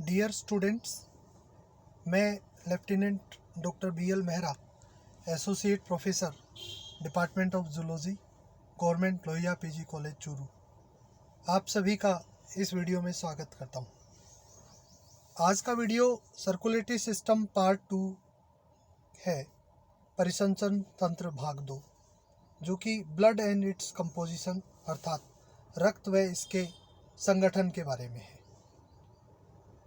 Dear students, मैं lieutenant doctor BL Mehra, associate professor, department of zoology, government Lohia PG college Churu, आप सभी का इस वीडियो में स्वागत करता हूं। आज का वीडियो सर्कुलेटरी सिस्टम पार्ट 2 है, परिसंचरण तंत्र भाग 2, जो कि ब्लड एंड इट्स कंपोजिशन अर्थात रक्त व इसके संगठन के बारे में है।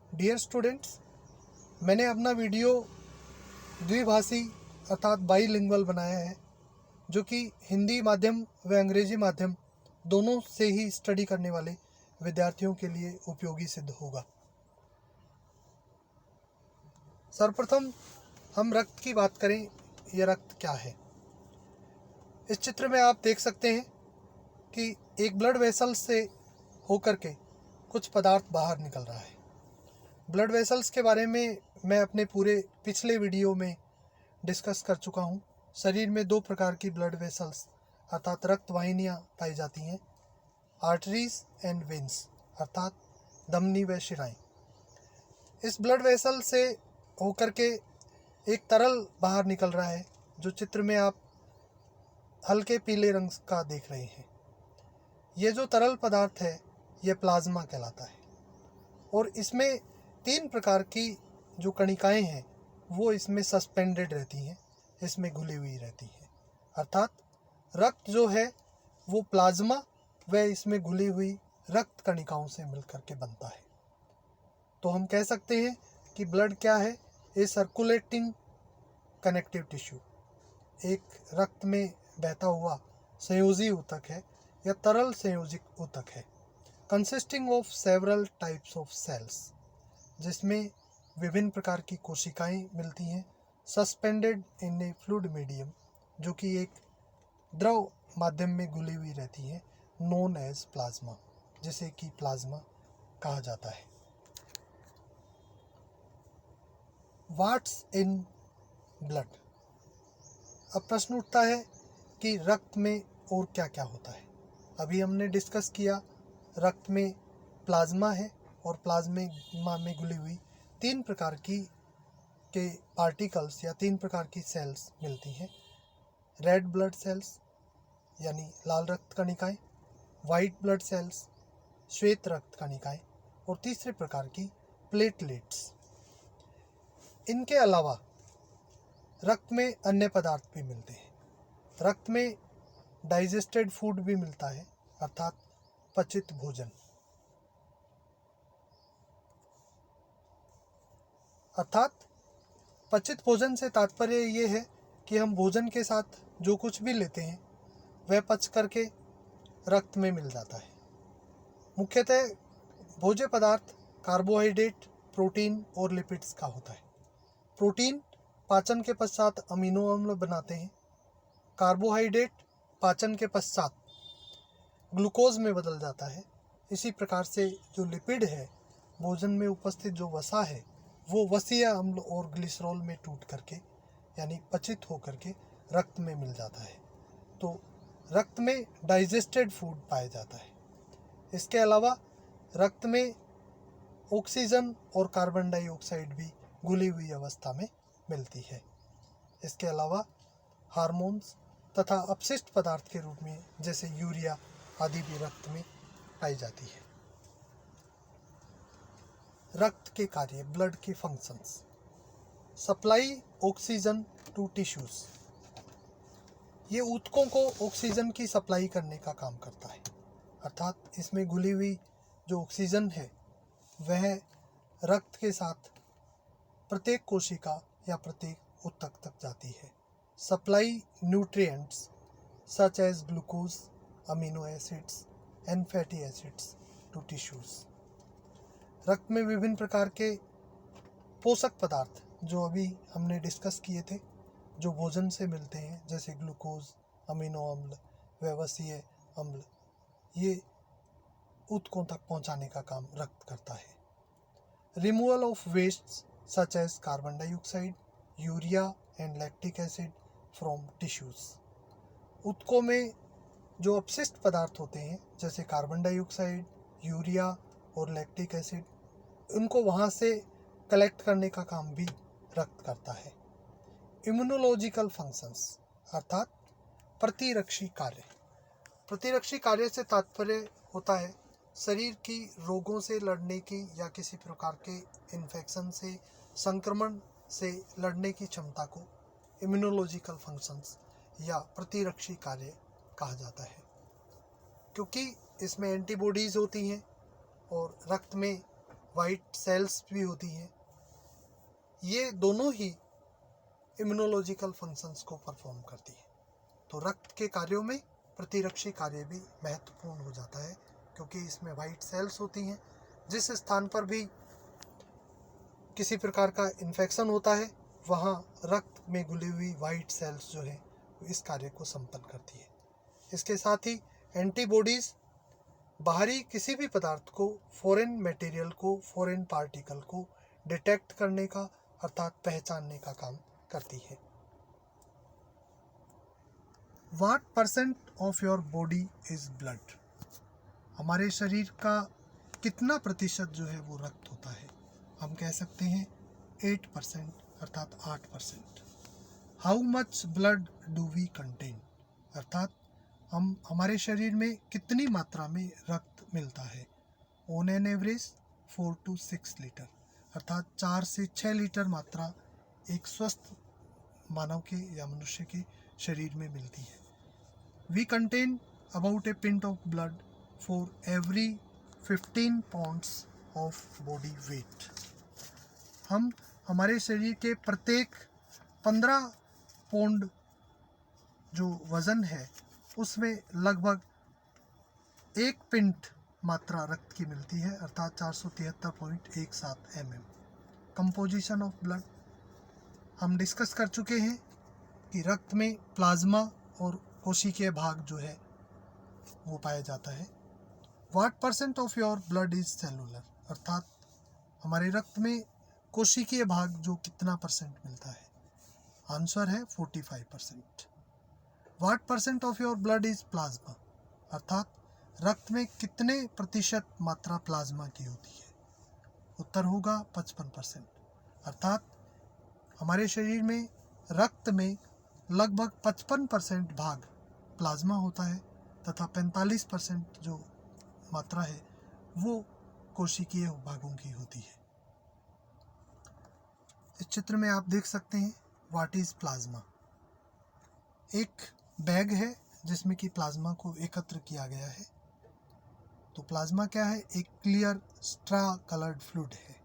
डियर स्टूडेंट्स, मैंने अपना वीडियो द्विभाषी अर्थात बाईलिंगुअल बनाया है, जो कि हिंदी माध्यम व अंग्रेजी माध्यम दोनों से ही स्टडी करने वाले विद्यार्थियों के लिए उपयोगी सिद्ध होगा। सर्वप्रथम हम रक्त की बात करें, यह रक्त क्या है। इस चित्र में आप देख सकते हैं कि एक ब्लड वेसल से होकर के कुछ पदार्थ बाहर निकल रहा है। ब्लड वेसल्स के बारे में मैं अपने पूरे पिछले वीडियो में डिस्कस कर चुका हूँ। शरीर में दो प्रकार की ब्लड वेसल्स अर्थात रक्त वाहिनियाँ पाई जाती हैं, आर्टरीज एंड वेन्स अर्थात धमनी व शिराएं। इस ब्लड वेसल से होकर के एक तरल बाहर निकल रहा है, जो चित्र में आप हल्के पीले रंग का देख रहे हैं। ये जो तरल पदार्थ है, यह प्लाज्मा कहलाता है और इसमें 3 प्रकार की जो कणिकाएं हैं वो इसमें सस्पेंडेड रहती हैं, इसमें घुली हुई रहती हैं। अर्थात रक्त जो है वो प्लाज्मा व इसमें घुली हुई रक्त कणिकाओं से मिलकर के बनता है। तो हम कह सकते हैं कि ब्लड क्या है, ए सर्कुलेटिंग कनेक्टिव टिश्यू, एक रक्त में बहता हुआ संयोजी ऊतक है या तरल संयोजिक ऊतक है, consisting of several types of cells, जिसमें विभिन्न प्रकार की कोशिकाएं मिलती हैं, suspended in a fluid medium, जो कि एक द्रव माध्यम में घुली हुई रहती हैं, नोन एज प्लाज्मा, जिसे कि प्लाज्मा कहा जाता है। What's in blood. अब प्रश्न उठता है कि रक्त में और क्या क्या होता है। अभी हमने डिस्कस किया रक्त में प्लाज्मा है और प्लाज्मा में घुली हुई 3 प्रकार की के पार्टिकल्स या 3 प्रकार की सेल्स मिलती हैं। रेड ब्लड सेल्स यानी लाल रक्त कणिकाएं, वाइट ब्लड सेल्स श्वेत रक्त कणिकाएं और तीसरे प्रकार की प्लेटलेट्स। इनके अलावा रक्त में अन्य पदार्थ भी मिलते हैं। रक्त में डाइजेस्टेड फूड भी मिलता है अर्थात पचित भोजन। अर्थात पचित भोजन से तात्पर्य ये है कि हम भोजन के साथ जो कुछ भी लेते हैं वह पच करके रक्त में मिल जाता है। मुख्यतः भोज्य पदार्थ कार्बोहाइड्रेट, प्रोटीन और लिपिड्स का होता है। प्रोटीन पाचन के पश्चात अमीनो अम्ल बनाते हैं। कार्बोहाइड्रेट पाचन के पश्चात ग्लूकोज में बदल जाता है। इसी प्रकार से जो लिपिड है, भोजन में उपस्थित जो वसा है, वो वसीय अम्ल और ग्लिसरॉल में टूट करके यानी पचित होकर के रक्त में मिल जाता है। तो रक्त में डाइजेस्टेड फूड पाया जाता है। इसके अलावा रक्त में ऑक्सीजन और कार्बन डाइऑक्साइड भी घुली हुई अवस्था में मिलती है। इसके अलावा हार्मोन्स तथा अपशिष्ट पदार्थ के रूप में जैसे यूरिया आदि भी रक्त में पाई जाती है। रक्त के कार्य, ब्लड के functions. Supply oxygen to tissues, ये ऊतकों को ऑक्सीजन की सप्लाई करने का काम करता है। अर्थात इसमें घुली हुई जो ऑक्सीजन है वह रक्त के साथ प्रत्येक कोशिका या प्रत्येक ऊतक तक जाती है। Supply nutrients such as glucose, amino acids and fatty acids to tissues. रक्त में विभिन्न प्रकार के पोषक पदार्थ जो अभी हमने डिस्कस किए थे, जो भोजन से मिलते हैं, जैसे ग्लूकोज, अमीनो अम्ल, वयवसीय अम्ल, ये ऊतकों तक पहुंचाने का काम रक्त करता है। Removal of waste such as carbon dioxide, urea and lactic acid from tissues. ऊतकों में जो अपशिष्ट पदार्थ होते हैं, जैसे कार्बन डाइऑक्साइड, यूरिया और लैक्टिक एसिड, उनको वहाँ से कलेक्ट करने का काम भी रक्त करता है। इम्यूनोलॉजिकल फंक्शंस अर्थात प्रतिरक्षी कार्य। प्रतिरक्षी कार्य से तात्पर्य होता है शरीर की रोगों से लड़ने की या किसी प्रकार के इन्फेक्शन से, संक्रमण से लड़ने की क्षमता को इम्यूनोलॉजिकल फंक्शंस या प्रतिरक्षी कार्य कहा जाता है, क्योंकि इसमें एंटीबॉडीज़ होती हैं और रक्त में वाइट सेल्स भी होती हैं। ये दोनों ही इम्यूनोलॉजिकल फंक्शंस को परफॉर्म करती है। तो रक्त के कार्यों में प्रतिरक्षी कार्य भी महत्वपूर्ण हो जाता है, क्योंकि इसमें वाइट सेल्स होती हैं। जिस स्थान पर भी किसी प्रकार का इन्फेक्शन होता है वहाँ रक्त में घुली हुई वाइट सेल्स जो है इस कार्य को संपन्न करती है। इसके साथ ही एंटीबॉडीज़ बाहरी किसी भी पदार्थ को, फॉरेन मटेरियल को, फॉरेन पार्टिकल को डिटेक्ट करने का अर्थात पहचानने का काम करती है। What % of your body is blood? हमारे शरीर का कितना प्रतिशत जो है वो रक्त होता है? हम कह सकते हैं 8% अर्थात 8%। How much blood do we contain? अर्थात हम हमारे शरीर में कितनी मात्रा में रक्त मिलता है? On an average 4 to 6 litre अर्थात 4 से 6 लीटर मात्रा एक स्वस्थ मानव के या मनुष्य के शरीर में मिलती है। We contain about a pint of blood for every 15 pounds of body weight. हम हमारे शरीर के प्रत्येक 15 पाउंड जो वज़न है उसमें लगभग 1 पिंट मात्रा रक्त की मिलती है अर्थात 473.17 mm। कंपोजिशन ऑफ ब्लड हम डिस्कस कर चुके हैं कि रक्त में प्लाज्मा और कोशिकीय भाग जो है वो पाया जाता है। What % of your blood is cellular? अर्थात हमारे रक्त में कोशिकीय भाग जो कितना % मिलता है? आंसर है 45%। What % of your blood is plasma? अर्थात रक्त में कितने प्रतिशत मात्रा प्लाज्मा की होती है? उत्तर होगा 55%। अर्थात हमारे शरीर में रक्त में लगभग 55% भाग प्लाज्मा होता है तथा 45% जो मात्रा है वो कोशिकीय भागों की होती है। इस चित्र में आप देख सकते हैं व्हाट इज प्लाज्मा। एक बैग है जिसमें कि प्लाज्मा को एकत्र किया गया है। तो प्लाज्मा क्या है? एक क्लियर स्ट्रा कलर्ड फ्लूइड है,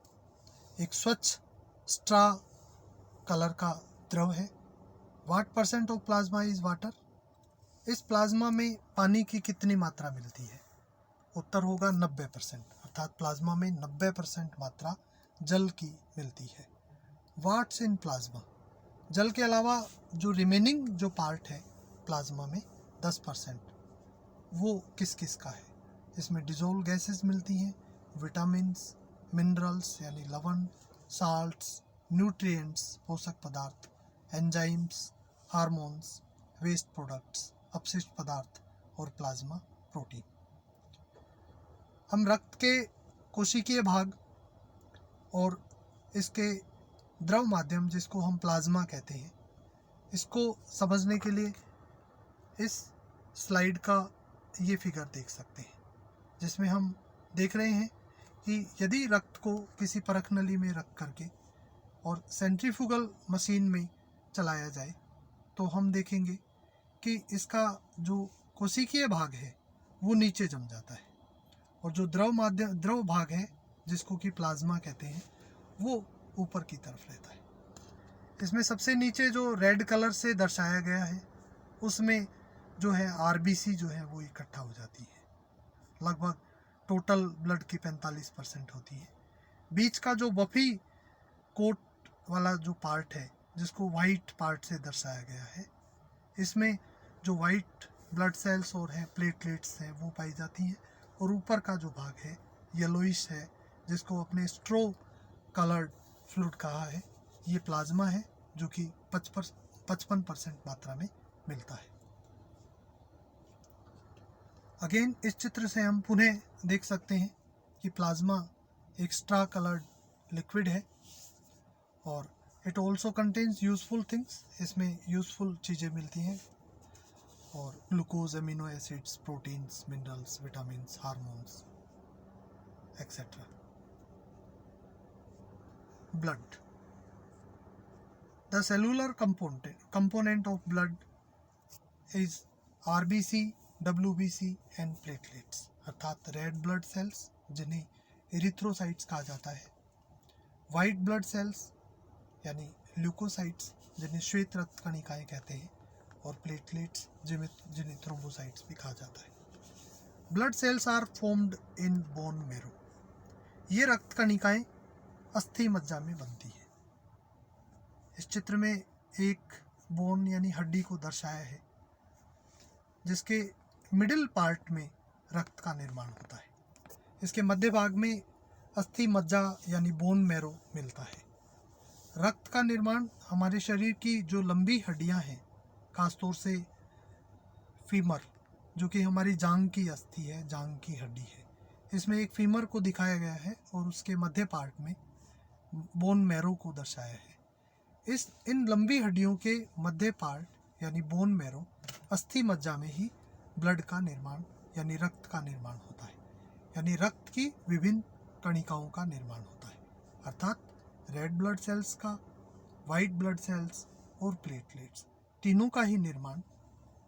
एक स्वच्छ स्ट्रा कलर का द्रव है। What % of plasma is water? इस प्लाज्मा में पानी की कितनी मात्रा मिलती है? उत्तर होगा 90%। अर्थात प्लाज्मा में 90% मात्रा जल की मिलती है। What's in plasma? जल के अलावा जो रिमेनिंग जो पार्ट है प्लाज्मा में 10% वो किस किस का है? इसमें डिजोल्व गैसेस मिलती हैं, विटामिन्स, मिनरल्स यानी लवण, साल्ट्स, न्यूट्रिएंट्स पोषक पदार्थ, एंजाइम्स, हार्मोन्स, वेस्ट प्रोडक्ट्स अपशिष्ट पदार्थ और प्लाज्मा प्रोटीन। हम रक्त के कोशिकीय भाग और इसके द्रव माध्यम जिसको हम प्लाज्मा कहते हैं, इसको समझने के लिए इस स्लाइड का ये फिगर देख सकते हैं, जिसमें हम देख रहे हैं कि यदि रक्त को किसी परख नली में रख करके और सेंट्रीफ्यूगल मशीन में चलाया जाए तो हम देखेंगे कि इसका जो कोशिकीय भाग है वो नीचे जम जाता है और जो द्रव भाग है जिसको कि प्लाज्मा कहते हैं वो ऊपर की तरफ रहता है। इसमें सबसे नीचे जो रेड कलर से दर्शाया गया है उसमें जो है आरबीसी जो है वो इकट्ठा हो जाती है। लगभग टोटल ब्लड की 45% होती है। बीच का जो बफी कोट वाला जो पार्ट है जिसको वाइट पार्ट से दर्शाया गया है, इसमें जो वाइट ब्लड सेल्स और हैं प्लेटलेट्स हैं वो पाई जाती हैं और ऊपर का जो भाग है येलोइश है जिसको अपने स्ट्रो कलर्ड फ्लूइड कहा है, ये प्लाज्मा है जो कि 55% मात्रा में मिलता है। अगेन इस चित्र से हम पुनः देख सकते हैं कि प्लाज्मा एक्स्ट्रा कलर्ड लिक्विड है और it also contains useful things, इसमें यूज़फुल चीज़ें मिलती हैं और glucose, amino acids, proteins, minerals, vitamins, hormones etcetera. Blood, the cellular component of blood is RBC, WBC and platelets, अर्थात रेड ब्लड सेल्स जिन्हें erythrocytes कहा जाता है, वाइट ब्लड सेल्स यानी ल्यूकोसाइट्स जिन्हें श्वेत रक्त कणिकाएं कहते हैं, और प्लेटलेट्स जिन्हें थ्रोम्बोसाइट्स भी कहा जाता है। Blood cells are formed in bone marrow, ये रक्त कणिकाएं अस्थि मज्जा में बनती है। इस चित्र में एक बोन यानी हड्डी को दर्शाया है जिसके मिडिल पार्ट में रक्त का निर्माण होता है। इसके मध्य भाग में अस्थि मज्जा यानी बोन मैरो मिलता है। रक्त का निर्माण हमारे शरीर की जो लंबी हड्डियां हैं, खासतौर से फीमर जो कि हमारी जांघ की अस्थि है, जांघ की हड्डी है, इसमें एक फीमर को दिखाया गया है और उसके मध्य पार्ट में बोन मैरो को दर्शाया है। इन लंबी हड्डियों के मध्य पार्ट यानी बोन मैरो अस्थि मज्जा में ही ब्लड का निर्माण यानी रक्त का निर्माण होता है, यानी रक्त की विभिन्न कणिकाओं का निर्माण होता है, अर्थात रेड ब्लड सेल्स का, वाइट ब्लड सेल्स और प्लेटलेट्स तीनों का ही निर्माण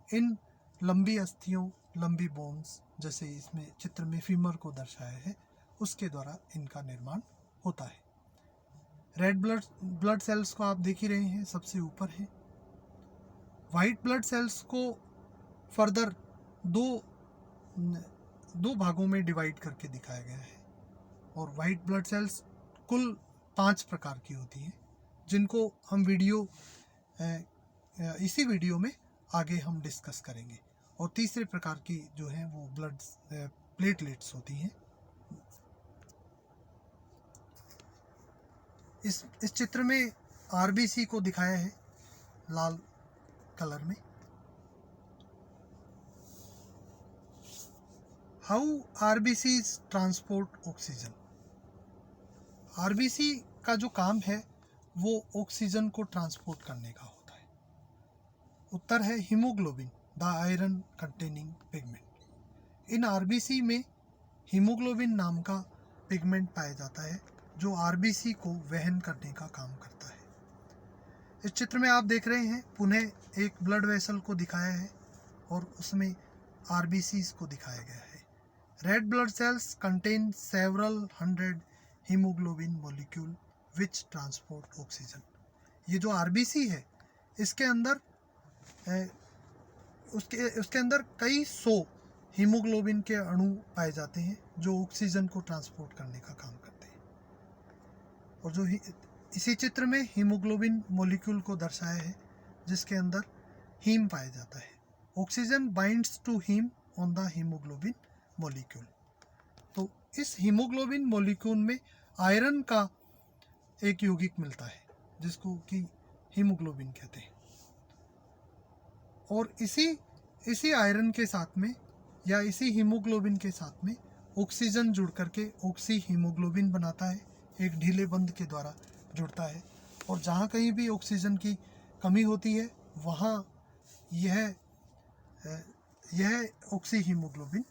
इन लंबी अस्थियों, लंबी बोन्स, जैसे इसमें चित्र में फीमर को दर्शाया है, उसके द्वारा इनका निर्माण होता है। रेड ब्लड सेल्स को आप देख ही रहे हैं, सबसे ऊपर है। वाइट ब्लड सेल्स को फर्दर दो भागों में डिवाइड करके दिखाया गया है और वाइट ब्लड सेल्स कुल 5 प्रकार की होती हैं, जिनको हम इसी वीडियो में आगे हम डिस्कस करेंगे। और तीसरे प्रकार की जो है वो प्लेटलेट्स होती हैं। इस चित्र में आरबीसी को दिखाया है लाल कलर में। How RBCs transport oxygen, RBC का जो काम है वो ऑक्सीजन को ट्रांसपोर्ट करने का होता है। उत्तर है haemoglobin, the iron containing pigment. In RBC में हीमोग्लोबिन नाम का पिगमेंट पाया जाता है जो आरबीसी को वहन करने का काम करता है। इस चित्र में आप देख रहे हैं पुनः एक ब्लड वेसल को दिखाया है और उसमें आरबीसीज को दिखाया गया है। Red blood sales contain several hundred haemoglobin molecule which transport oxygen. ये जो आरबीसी है इसके अंदर उसके अंदर कई 100 हीमोग्लोबिन के अणु पाए जाते हैं जो ऑक्सीजन को ट्रांसपोर्ट करने का काम करते हैं। और जो इसी चित्र में हीमोग्लोबिन मॉलिक्यूल को दर्शाया है जिसके अंदर हीम पाया जाता है। Oxygen binds to haem on the haemoglobin molecule. तो इस हीमोग्लोबिन मॉलिक्यूल में आयरन का एक यौगिक मिलता है जिसको कि हीमोग्लोबिन कहते हैं, और इसी आयरन के साथ में या इसी हीमोग्लोबिन के साथ में ऑक्सीजन जुड़ करके ऑक्सी हीमोग्लोबिन बनाता है, एक ढीले बंध के द्वारा जुड़ता है। और जहाँ कहीं भी ऑक्सीजन की कमी होती है वहाँ यह ऑक्सी हीमोग्लोबिन,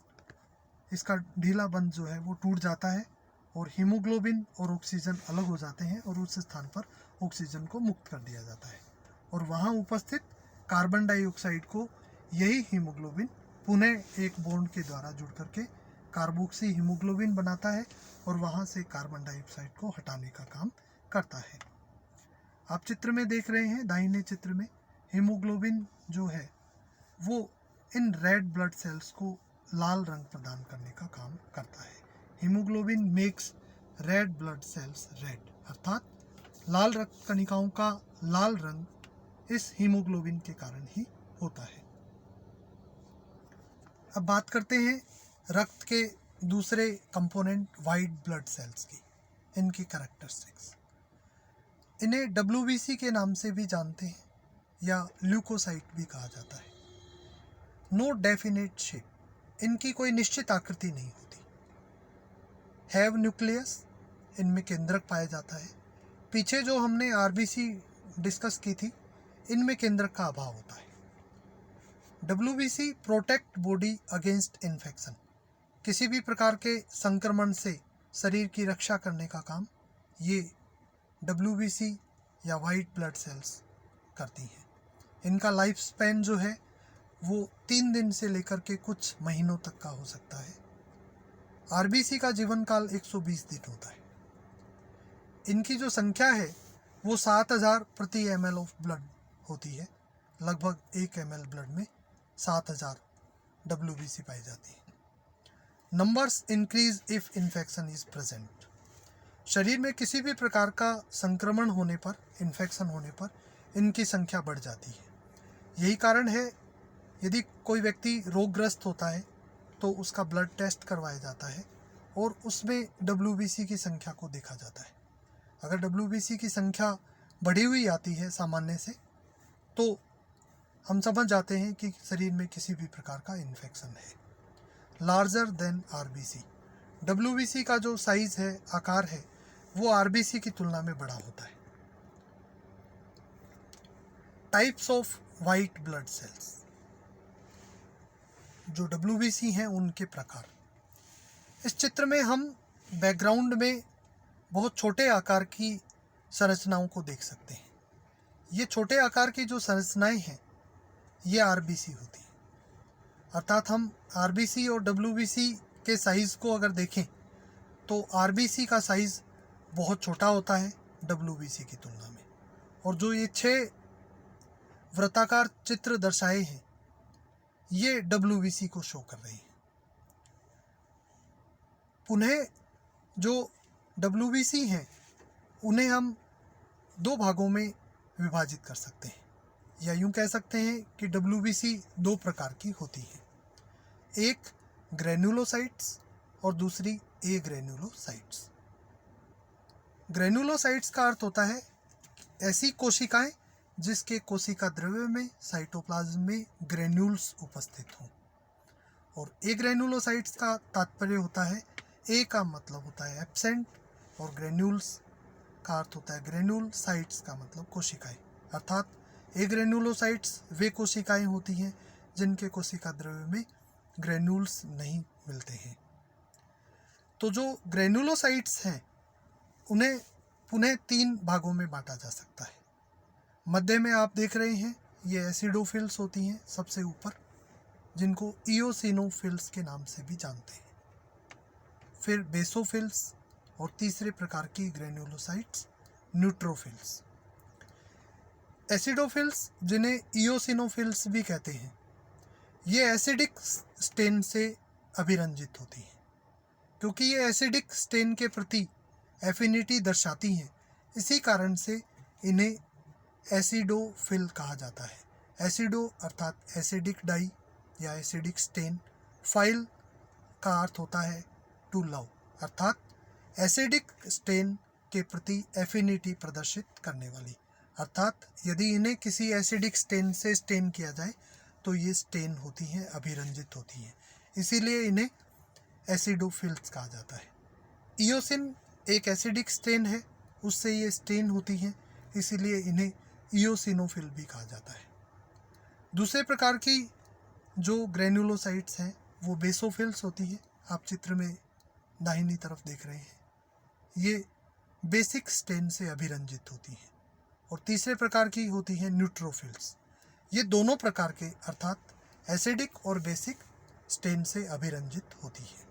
इसका ढीला बंध जो है वो टूट जाता है और हीमोग्लोबिन और ऑक्सीजन अलग हो जाते हैं और उस स्थान पर ऑक्सीजन को मुक्त कर दिया जाता है और वहाँ उपस्थित कार्बन डाइऑक्साइड को यही हीमोग्लोबिन पुनः एक बॉन्ड के द्वारा जुड़ करके कार्बोक्सी हीमोग्लोबिन बनाता है और वहाँ से कार्बन डाइऑक्साइड को हटाने का काम करता है। आप चित्र में देख रहे हैं, दाहिने चित्र में हीमोग्लोबिन जो है वो इन रेड ब्लड सेल्स को लाल रंग प्रदान करने का काम करता है। Haemoglobin makes red blood cells red, अर्थात लाल रक्त कणिकाओं का लाल रंग इस हीमोग्लोबिन के कारण ही होता है। अब बात करते हैं रक्त के दूसरे कंपोनेंट वाइट ब्लड सेल्स की, इनकी कैरेक्टरिस्टिक्स। इन्हें WBC के नाम से भी जानते हैं या ल्यूकोसाइट भी कहा जाता है। नो डेफिनेट शेप, इनकी कोई निश्चित आकृति नहीं होती। हैव न्यूक्लियस, इनमें केंद्रक पाया जाता है। पीछे जो हमने आरबीसी डिस्कस की थी, इनमें केंद्रक का अभाव होता है। WBC protect body against infection, किसी भी प्रकार के संक्रमण से शरीर की रक्षा करने का काम ये डब्ल्यूबीसी या वाइट ब्लड सेल्स करती हैं। इनका लाइफ स्पैन जो है वो 3 दिन से लेकर के कुछ महीनों तक का हो सकता है। आरबीसी का जीवन काल 120 दिन होता है। इनकी जो संख्या है वो 7000 प्रति ml ऑफ ब्लड होती है। लगभग 1 ml ब्लड में 7000 डब्ल्यूबीसी पाई जाती है। Numbers increase if infection is present, शरीर में किसी भी प्रकार का संक्रमण होने पर, इन्फेक्शन होने पर इनकी संख्या बढ़ जाती है। यही कारण है यदि कोई व्यक्ति रोगग्रस्त होता है तो उसका ब्लड टेस्ट करवाया जाता है और उसमें डब्ल्यूबीसी की संख्या को देखा जाता है। अगर डब्ल्यूबीसी की संख्या बढ़ी हुई आती है सामान्य से, तो हम समझ जाते हैं कि शरीर में किसी भी प्रकार का इन्फेक्शन है। लार्जर देन आरबीसी, डब्ल्यूबीसी का जो साइज है, आकार है, वो आरबीसी की तुलना में बड़ा होता है। Types of white blood sales, जो डब्ल्यूबीसी हैं उनके प्रकार। इस चित्र में हम बैकग्राउंड में बहुत छोटे आकार की संरचनाओं को देख सकते हैं। ये छोटे आकार की जो संरचनाएं हैं ये आरबीसी होती हैं। अर्थात हम आरबीसी और डब्ल्यूबीसी के साइज़ को अगर देखें तो आरबीसी का साइज़ बहुत छोटा होता है डब्ल्यूबीसी की तुलना में। और जो ये 6 वृत्ताकार चित्र दर्शाए हैं ये डब्ल्यूबीसी को शो कर रहे हैं। पुनः जो डब्ल्यूबीसी हैं उन्हें हम 2 भागों में विभाजित कर सकते हैं, या यूं कह सकते हैं कि डब्ल्यूबीसी 2 प्रकार की होती है। एक ग्रेन्युलोसाइट्स और दूसरी ए ग्रेन्युलोसाइट्स। ग्रेन्युलोसाइट्स का अर्थ होता है ऐसी कोशिकाएं जिसके कोशिका द्रव्य में, साइटोप्लाज्म में ग्रेन्यूल्स उपस्थित हों। और ए ग्रेन्युलोसाइट्स का तात्पर्य होता है, ए का मतलब होता है एब्सेंट और ग्रेन्यूल्स का अर्थ होता है ग्रेन्यूल, साइट्स का मतलब कोशिकाएं। अर्थात ए ग्रेन्युलोसाइट्स वे कोशिकाएं होती हैं जिनके कोशिका द्रव्य में ग्रेन्यूल्स नहीं मिलते हैं। तो जो ग्रेन्युलोसाइट्स हैं उन्हें पुनः 3 भागों में बांटा जा सकता है। मध्य में आप देख रहे हैं ये एसिडोफिल्स होती हैं सबसे ऊपर, जिनको इओसिनोफिल्स के नाम से भी जानते हैं। फिर बेसोफिल्स और तीसरे प्रकार की ग्रेन्युलोसाइट्स न्यूट्रोफिल्स। एसिडोफिल्स, जिन्हें इओसिनोफिल्स भी कहते हैं, ये एसिडिक स्टेन से अभिरंजित होती हैं। क्योंकि ये एसिडिक स्टेन के प्रति एफिनिटी दर्शाती हैं, इसी कारण से इन्हें एसिडोफिल कहा जाता है। एसिडो अर्थात एसिडिक डाई या एसिडिक स्टेन, फाइल का अर्थ होता है टू लव, अर्थात एसिडिक स्टेन के प्रति एफिनिटी प्रदर्शित करने वाली। अर्थात यदि इन्हें किसी एसिडिक स्टेन से स्टेन किया जाए तो ये स्टेन होती हैं, अभिरंजित होती हैं, इसीलिए इन्हें एसिडोफिल्स कहा जाता है। इओसिन एक एसिडिक स्टेन है, उससे ये स्टेन होती हैं, इसीलिए इन्हें इओसिनोफिल भी कहा जाता है। दूसरे प्रकार की जो ग्रेन्युलोसाइट्स हैं वो बेसोफिल्स होती हैं। आप चित्र में दाहिनी तरफ देख रहे हैं, ये बेसिक स्टेन से अभिरंजित होती हैं। और तीसरे प्रकार की होती हैं न्यूट्रोफिल्स। ये दोनों प्रकार के अर्थात एसिडिक और बेसिक स्टेन से अभिरंजित होती है।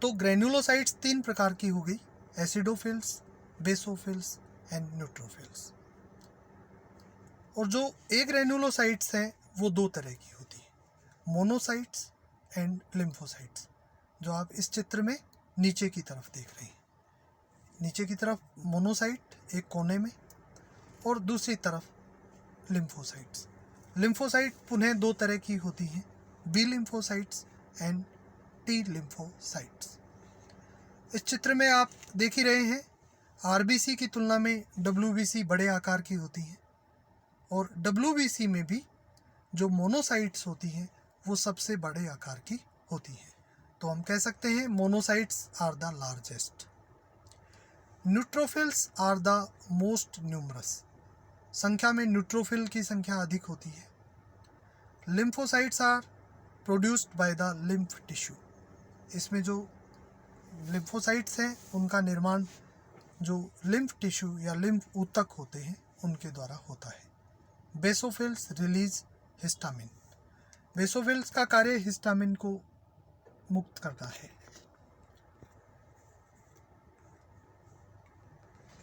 तो ग्रेन्युलोसाइट्स 3 प्रकार की हो गई, एसिडोफिल्स, बेसोफिल्स एंड न्यूट्रोफिल्स। और जो ए ग्रेन्युलोसाइट्स हैं वो 2 तरह की होती है, मोनोसाइट्स एंड लिम्फोसाइट्स, जो आप इस चित्र में नीचे की तरफ देख रहे हैं। नीचे की तरफ मोनोसाइट एक कोने में और दूसरी तरफ लिम्फोसाइट्स। लिम्फोसाइट पुनः 2 तरह की होती हैं, B lymphocytes and T lymphocytes. इस चित्र में आप देख ही रहे हैं, आरबीसी की तुलना में डब्ल्यूबीसी बड़े आकार की होती हैं और डब्ल्यूबीसी में भी जो मोनोसाइट्स होती हैं वो सबसे बड़े आकार की होती हैं। तो हम कह सकते हैं monocytes are the largest. Neutrophils are the most numerous, संख्या में न्यूट्रोफिल की संख्या अधिक होती है। Lymphocytes are produced by the lymph tissue, इसमें जो लिम्फोसाइट्स हैं उनका निर्माण जो लिम्फ टिश्यू या लिम्फ ऊतक होते हैं उनके द्वारा होता है। बेसोफिल्स रिलीज हिस्टामिन, बेसोफिल्स का कार्य हिस्टामिन को मुक्त करना है।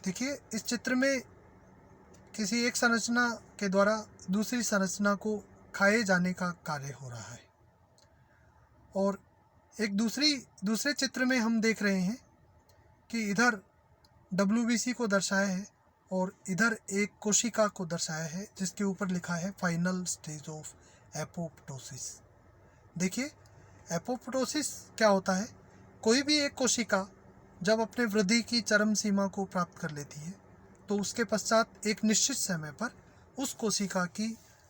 देखिए इस चित्र में किसी एक संरचना के द्वारा दूसरी संरचना को खाए जाने का कार्य हो रहा है, और एक दूसरे चित्र में हम देख रहे हैं कि इधर WBC को दर्शाया है और इधर एक कोशिका को दर्शाया है जिसके ऊपर लिखा है फाइनल स्टेज ऑफ एपोप्टोसिस। देखिए एपोप्टोसिस क्या होता है, कोई भी एक कोशिका जब अपने वृद्धि की चरम सीमा को प्राप्त कर लेती है तो उसके पश्चात एक निश्चित समय पर उस कोशिका की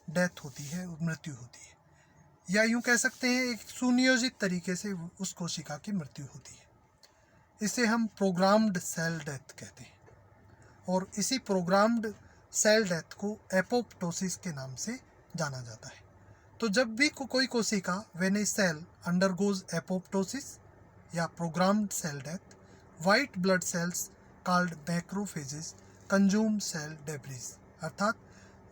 डेथ होती है, मृत्यु होती है, या यूं कह सकते हैं एक सुनियोजित तरीके से उस कोशिका की मृत्यु होती है। इसे हम प्रोग्राम्ड सेल डेथ कहते हैं, और इसी प्रोग्राम्ड सेल डेथ को एपोप्टोसिस के नाम से जाना जाता है। तो जब भी कोई कोशिका when a cell undergoes apoptosis या programmed cell death, white blood cells called macrophages consume cell debris, अर्थात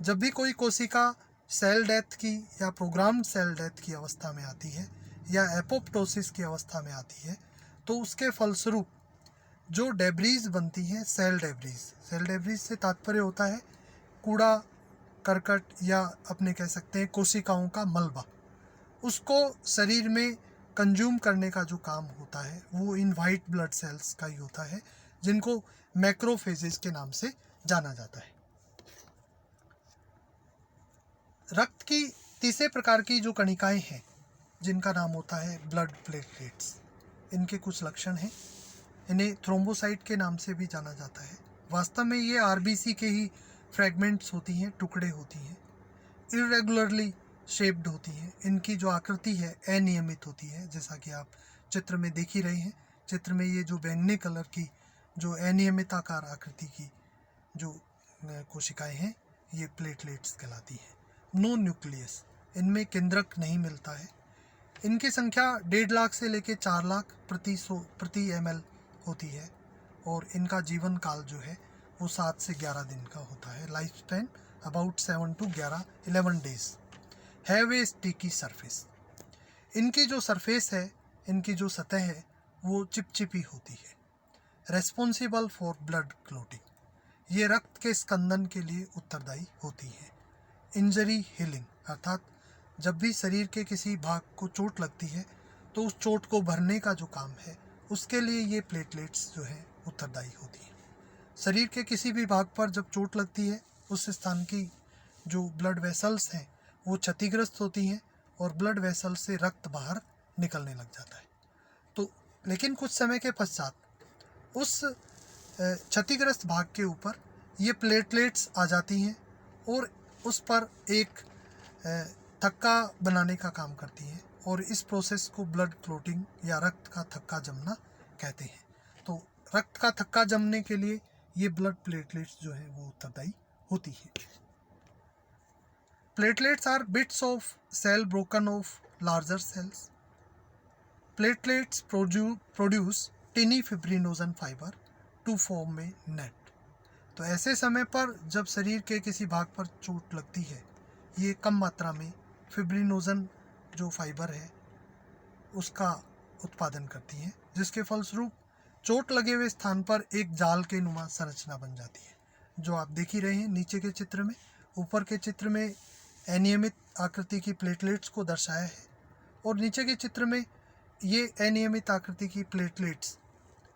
जब भी कोई कोशिका सेल डेथ की या प्रोग्राम्ड सेल डेथ की अवस्था में आती है या एपोप्टोसिस की अवस्था में आती है तो उसके फलस्वरूप जो डेब्रीज बनती हैं, सेल डेब्रीज से तात्पर्य होता है कूड़ा करकट या अपने कह सकते हैं कोशिकाओं का मलबा, उसको शरीर में कंज्यूम करने का जो काम होता है वो इन वाइट ब्लड सेल्स का ही होता है, जिनको मैक्रोफेजेस के नाम से जाना जाता है। रक्त की तीसरे प्रकार की जो कणिकाएं हैं जिनका नाम होता है ब्लड प्लेटलेट्स, इनके कुछ लक्षण हैं। इन्हें थ्रोम्बोसाइट के नाम से भी जाना जाता है। वास्तव में ये RBC के ही फ्रैगमेंट्स होती हैं, टुकड़े होती हैं, इरेगुलरली शेप्ड होती हैं। इनकी जो आकृति है अनियमित होती है, जैसा कि आप चित्र में देख ही रहे हैं। चित्र में ये जो बैंगनी कलर की जो अनियमित आकार आकृति की जो कोशिकाएं हैं ये प्लेटलेट्स कहलाती हैं। नो न्यूक्लियस, इनमें केंद्रक नहीं मिलता है। इनकी संख्या 1.5 लाख से लेकर 4 लाख प्रति ml होती है, और इनका जीवन काल जो है वो 7 से 11 दिन का होता है। Life span about 7 to 11 days। Have a sticky surface, इनकी जो सरफेस है, इनकी जो सतह है वो चिपचिपी होती है। रेस्पॉन्सिबल फॉर ब्लड क्लोटिंग, ये रक्त के स्कंदन के लिए उत्तरदायी होती है। इंजरी हीलिंग, अर्थात जब भी शरीर के किसी भाग को चोट लगती है तो उस चोट को भरने का जो काम है उसके लिए ये प्लेटलेट्स जो है उत्तरदायी होती हैं। शरीर के किसी भी भाग पर जब चोट लगती है उस स्थान की जो ब्लड वेसल्स हैं वो क्षतिग्रस्त होती हैं और ब्लड वेसल से रक्त बाहर निकलने लग जाता है। तो लेकिन कुछ समय के पश्चात उस क्षतिग्रस्त भाग के ऊपर ये प्लेटलेट्स आ जाती हैं और उस पर एक थक्का बनाने का काम करती हैं, और इस प्रोसेस को ब्लड क्लोटिंग या रक्त का थक्का जमना कहते हैं। तो रक्त का थक्का जमने के लिए ये ब्लड प्लेटलेट्स जो है वो उत्तरदायी होती है। Platelets are bits of cell broken off larger cells. Platelets produce tiny fibrinogen fibre to form a net. तो ऐसे समय पर जब शरीर के किसी भाग पर चोट लगती है, ये कम मात्रा में फिब्रिनोजन जो फाइबर है उसका उत्पादन करती हैं, जिसके फलस्वरूप चोट लगे हुए स्थान पर एक जाल के नुमा संरचना बन जाती है, जो आप देख ही रहे हैं नीचे के चित्र में। ऊपर के चित्र में अनियमित आकृति की प्लेटलेट्स को दर्शाया है, और नीचे के चित्र में ये अनियमित आकृति की प्लेटलेट्स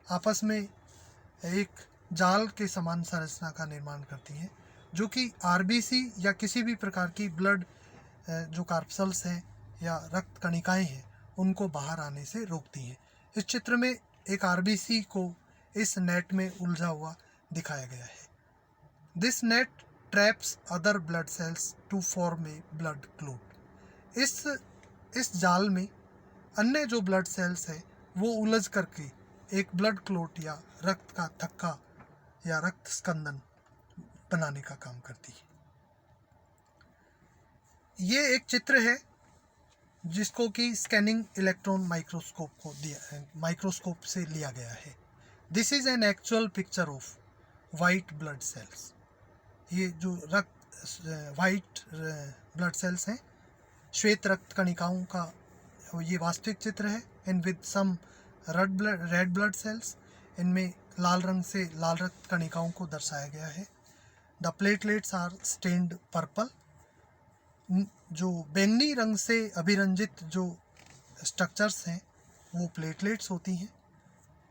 आपस में एक जाल के समान संरचना का निर्माण करती हैं, जो कि RBC या किसी भी प्रकार की ब्लड जो कार्पसल्स हैं या रक्त कणिकाएं हैं उनको बाहर आने से रोकती हैं। इस चित्र में एक RBC को इस नेट में उलझा हुआ दिखाया गया है। This net traps other blood cells to form a blood clot. इस जाल में अन्य जो ब्लड सेल्स हैं वो उलझ करके एक ब्लड क्लोट या रक्त का थक्का या रक्त स्कंदन बनाने का काम करती है। ये एक चित्र है जिसको कि स्कैनिंग इलेक्ट्रॉन माइक्रोस्कोप से लिया गया है। This is an actual picture of white blood sales. ये जो वाइट ब्लड सेल्स हैं, श्वेत रक्त कणिकाओं का ये वास्तविक चित्र है। And with some red blood cells, इनमें लाल रंग से लाल रक्त कणिकाओं को दर्शाया गया है। The platelets are stained purple. जो बैंगनी रंग से अभिरंजित जो स्ट्रक्चर्स हैं वो प्लेटलेट्स होती हैं।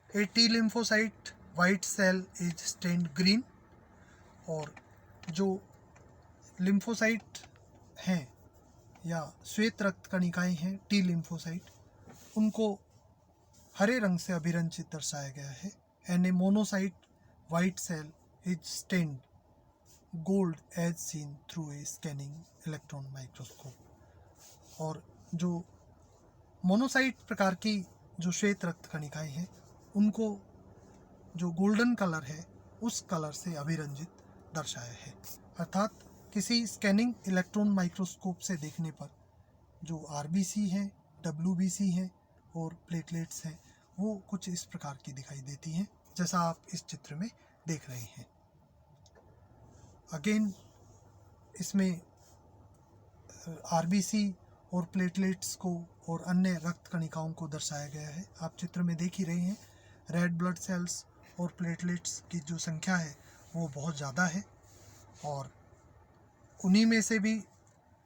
A T lymphocyte white cell is stained green. और जो लिम्फोसाइट हैं या श्वेत रक्त कणिकाएं हैं, टी लिम्फोसाइट, उनको हरे रंग से अभिरंजित दर्शाया गया है। And a monocyte white cell is stained gold as seen through a scanning electron microscope. और जो मोनोसाइट प्रकार की जो श्वेत रक्त कणिकाएं हैं, उनको जो गोल्डन कलर है उस कलर से अभिरंजित दर्शाया है। अर्थात किसी स्कैनिंग इलेक्ट्रॉन माइक्रोस्कोप से देखने पर जो आरबीसी हैं, डब्ल्यूबीसी हैं और प्लेटलेट्स हैं, वो कुछ इस प्रकार की दिखाई देती हैं जैसा आप इस चित्र में देख रहे हैं। अगेन इसमें आरबीसी और प्लेटलेट्स को और अन्य रक्त कणिकाओं को दर्शाया गया है। आप चित्र में देख ही रहे हैं, रेड ब्लड सेल्स और प्लेटलेट्स की जो संख्या है वो बहुत ज़्यादा है। और उन्हीं में से भी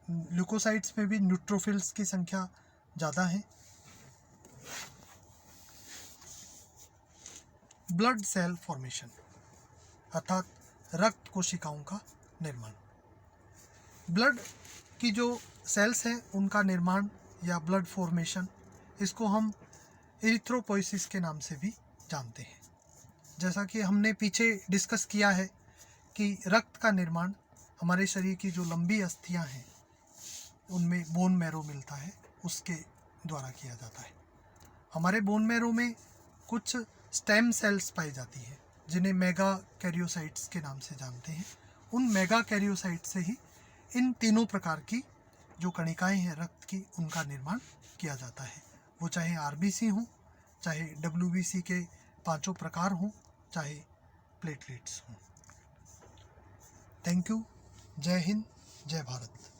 ल्यूकोसाइट्स में भी न्यूट्रोफिल्स की संख्या ज़्यादा है। ब्लड सेल फॉर्मेशन अर्थात रक्त कोशिकाओं का निर्माण। ब्लड की जो सेल्स हैं उनका निर्माण या ब्लड फॉर्मेशन, इसको हम एरिथ्रोपोइसिस के नाम से भी जानते हैं। जैसा कि हमने पीछे डिस्कस किया है कि रक्त का निर्माण हमारे शरीर की जो लंबी अस्थियां हैं उनमें बोन मैरो मिलता है, उसके द्वारा किया जाता है। हमारे बोन मैरो में कुछ स्टेम सेल्स पाई जाती हैं जिन्हें मेगा कैरियोसाइट्स के नाम से जानते हैं। उन मेगा कैरियोसाइट से ही इन तीनों प्रकार की जो कणिकाएं हैं रक्त की, उनका निर्माण किया जाता है। वो चाहे आरबीसी हों, चाहे डब्ल्यूबीसी के पांचों प्रकार हों, चाहे प्लेटलेट्स हों। Thank you. जय हिंद, जय भारत।